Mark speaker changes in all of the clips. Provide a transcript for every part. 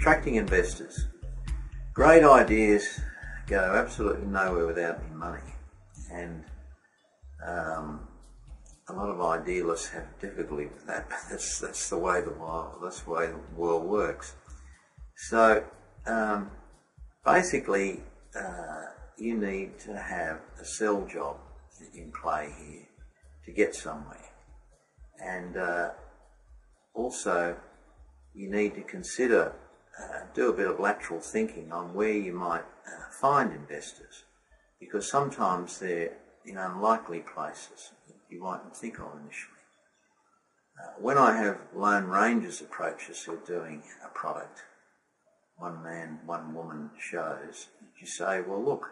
Speaker 1: Attracting investors. Great ideas go absolutely nowhere without any money, and a lot of idealists have difficulty with that. But that's the way the world works. So basically, you need to have a sell job in play here to get somewhere, and also you need to consider, do a bit of lateral thinking on where you might find investors, because sometimes they're in unlikely places you mightn't think of initially. When I have Lone Rangers approach us who are doing a product, one man, one woman shows, you say, well look,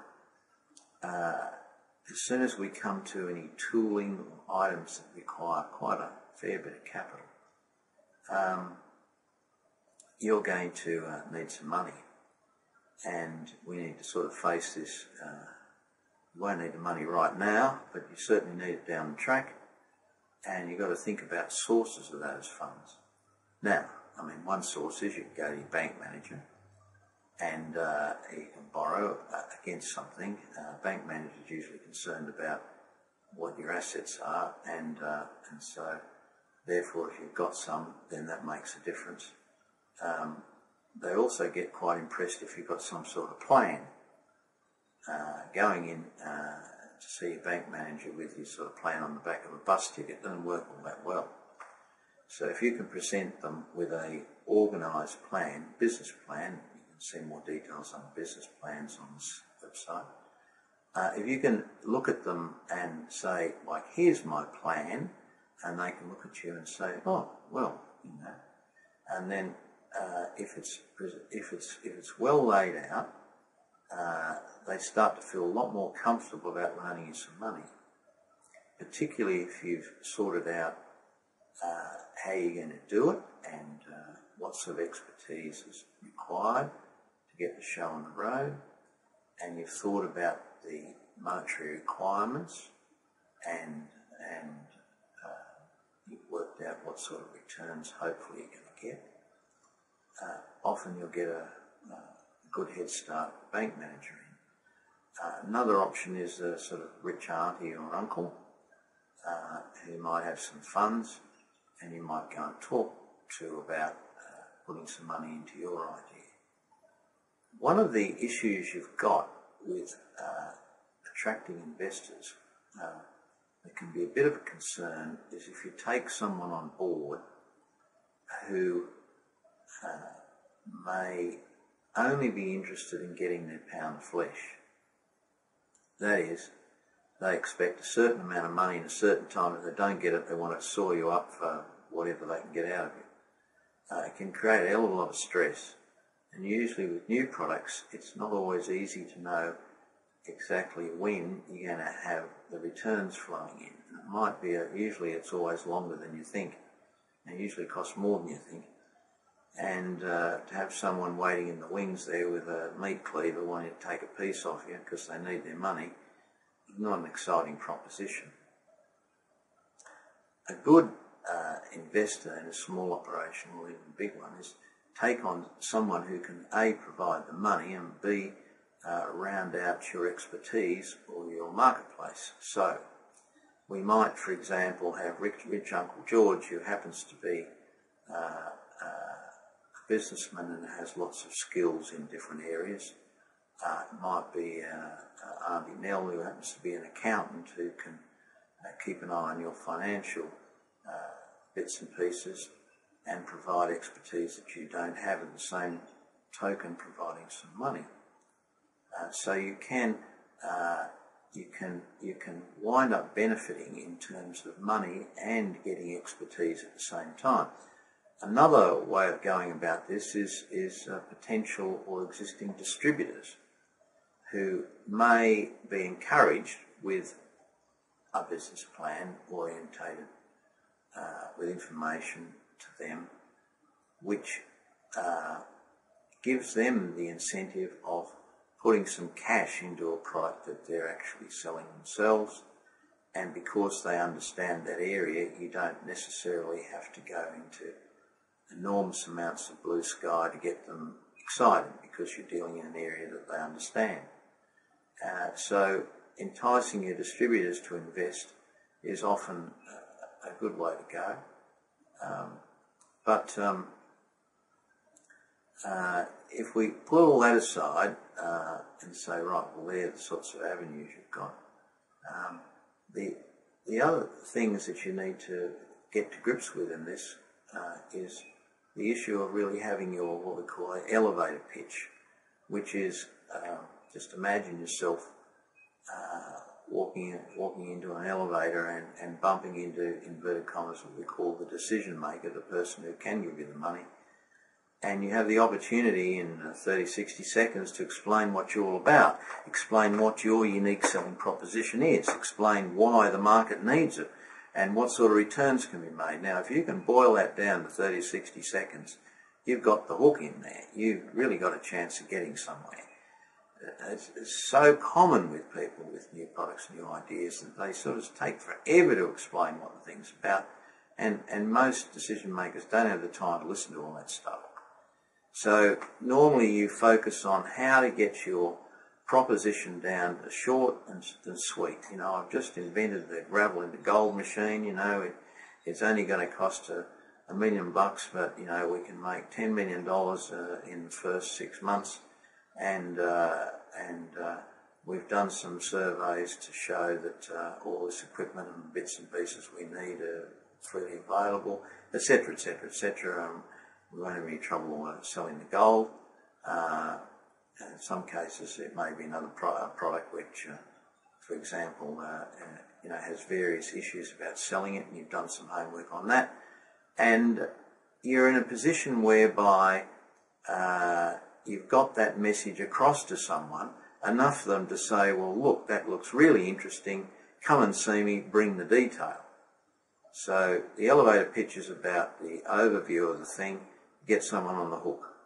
Speaker 1: as soon as we come to any tooling or items that require quite a fair bit of capital, you're going to need some money, and we need to sort of face this. You won't need the money right now, but you certainly need it down the track, and you've got to think about sources of those funds. Now, I mean, one source is you can go to your bank manager and you can borrow against something. Bank manager is usually concerned about what your assets are, and so therefore if you've got some, then that makes a difference. They also get quite impressed if you've got some sort of plan. Going in to see a bank manager with your sort of plan on the back of a bus ticket doesn't work all that well. So if you can present them with a organised plan, business plan, you can see more details on the business plans on this website. If you can look at them and say, like, here's my plan, and they can look at you and say, oh, well, you know, and then if it's well laid out, they start to feel a lot more comfortable about loaning you some money, particularly if you've sorted out how you're going to do it and what sort of expertise is required to get the show on the road, and you've thought about the monetary requirements and you've worked out what sort of returns hopefully you're going to get. Often you'll get a good head start with the bank manager in. Another option is a sort of rich auntie or uncle who might have some funds, and you might go and talk to about putting some money into your idea. One of the issues you've got with attracting investors that can be a bit of a concern is if you take someone on board who may only be interested in getting their pound of flesh. That is, they expect a certain amount of money in a certain time. If they don't get it, they want to saw you up for whatever they can get out of you. It can create a hell of a lot of stress. And usually with new products, it's not always easy to know exactly when you're going to have the returns flowing in. It might be, usually it's always longer than you think. It usually costs more than you think. And to have someone waiting in the wings there with a meat cleaver wanting to take a piece off you because they need their money is not an exciting proposition. A good investor in a small operation or even a big one is take on someone who can A, provide the money, and B, round out your expertise or your marketplace. So we might, for example, have rich Uncle George, who happens to be a businessman and has lots of skills in different areas. It might be Auntie Nell, who happens to be an accountant who can keep an eye on your financial bits and pieces and provide expertise that you don't have, at the same token providing some money. So you can wind up benefiting in terms of money and getting expertise at the same time. Another way of going about this is potential or existing distributors who may be encouraged with a business plan orientated with information to them, which gives them the incentive of putting some cash into a product that they're actually selling themselves. And because they understand that area, you don't necessarily have to go into enormous amounts of blue sky to get them exciting because you're dealing in an area that they understand. So enticing your distributors to invest is often a good way to go. But if we put all that aside and say, right, well, they're the sorts of avenues you've got. The other things that you need to get to grips with in this is the issue of really having your, what we call an elevator pitch, which is just imagine yourself walking into an elevator and bumping into, inverted commas, what we call the decision maker, the person who can give you the money. And you have the opportunity in 30, 60 seconds to explain what you're all about, explain what your unique selling proposition is, explain why the market needs it, and what sort of returns can be made. Now, if you can boil that down to 30, 60 seconds, you've got the hook in there. You've really got a chance of getting somewhere. It's so common with people with new products, new ideas, that they sort of take forever to explain what the thing's about, and most decision makers don't have the time to listen to all that stuff. So normally you focus on how to get your proposition down to short and sweet. You know, I've just invented the gravel into gold machine. You know, it's only going to cost $1 million, but you know we can make $10 million in the first 6 months, and we've done some surveys to show that all this equipment and bits and pieces we need are freely available, etc., etc., etc. We won't have any trouble selling the gold. In some cases, it may be another product which, for example, you know, has various issues about selling it, and you've done some homework on that. And you're in a position whereby you've got that message across to someone, enough for them to say, well, look, that looks really interesting, come and see me, bring the detail. So the elevator pitch is about the overview of the thing, get someone on the hook,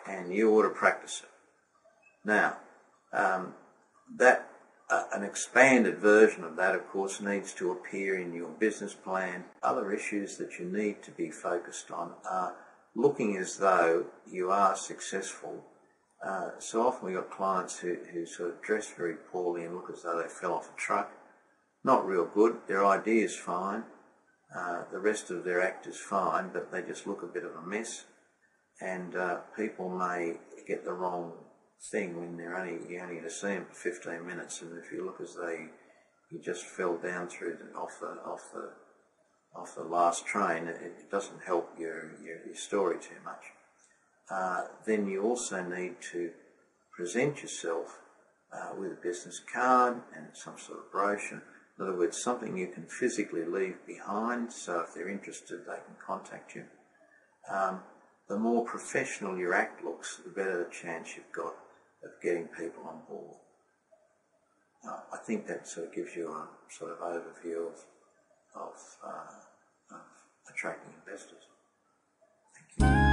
Speaker 1: and you ought to practice it. Now, an expanded version of that, of course, needs to appear in your business plan. Other issues that you need to be focused on are looking as though you are successful. So often we've got clients who sort of dress very poorly and look as though they fell off a truck. Not real good. Their idea is fine. The rest of their act is fine, but they just look a bit of a mess. And people may get the wrong thing when you're only going to see them for 15 minutes, and if you look as though you just fell down through off the last train, it doesn't help your story too much. Then you also need to present yourself with a business card and some sort of brochure. In other words, something you can physically leave behind, so if they're interested, they can contact you. The more professional your act looks, the better the chance you've got of getting people on board. I think that sort of gives you a sort of overview of attracting investors. Thank you.